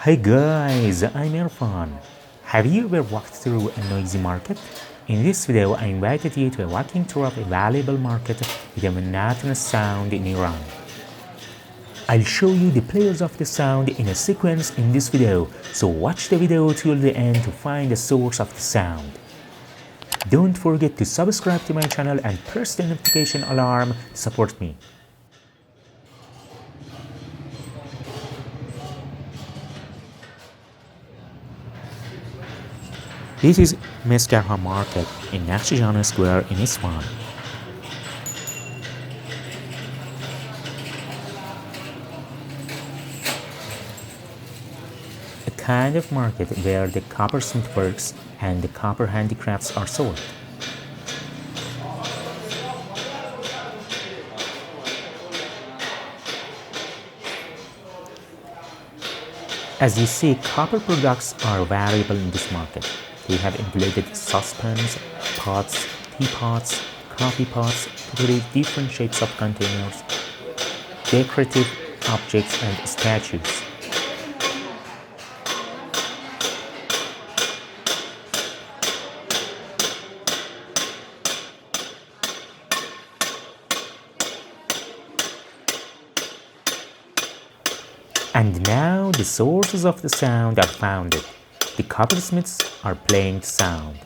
Hey guys, I'm Irfan. Have you ever walked through a noisy market? In this video, I invited you to a walking tour of a valuable market with a monotonous sound in Iran. I'll show you the players of the sound in a sequence in this video, so watch the video till the end to find the source of the sound. Don't forget to subscribe to my channel and press the notification alarm to support me. This is Meskarha Market in Nakhchijana Square in Isfahan. A kind of market where the coppersmith works and the copper handicrafts are sold. As you see, copper products are valuable in this market. They have included saucepans, pots, teapots, coffee pots, totally different shapes of containers, decorative objects and statues. And now the sources of the sound are founded. The coppersmiths are playing the sound.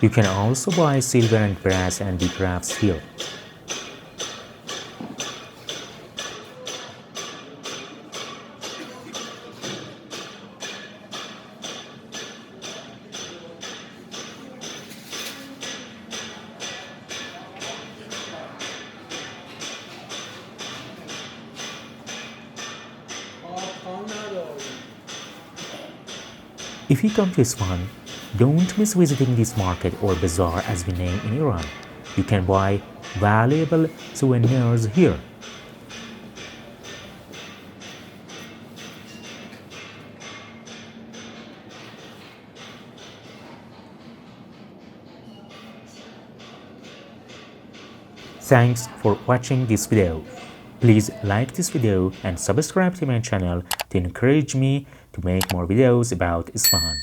You can also buy silver and brass handicrafts here. If you come to Isfahan, don't miss visiting this market or bazaar as we name in Iran. You can buy valuable souvenirs here. Thanks for watching this video. Please like this video and subscribe to my channel to encourage me to make more videos about Isfahan.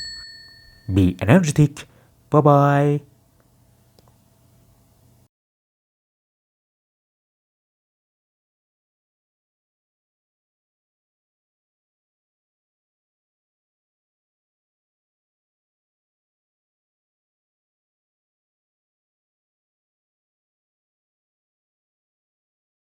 Be energetic. Bye bye.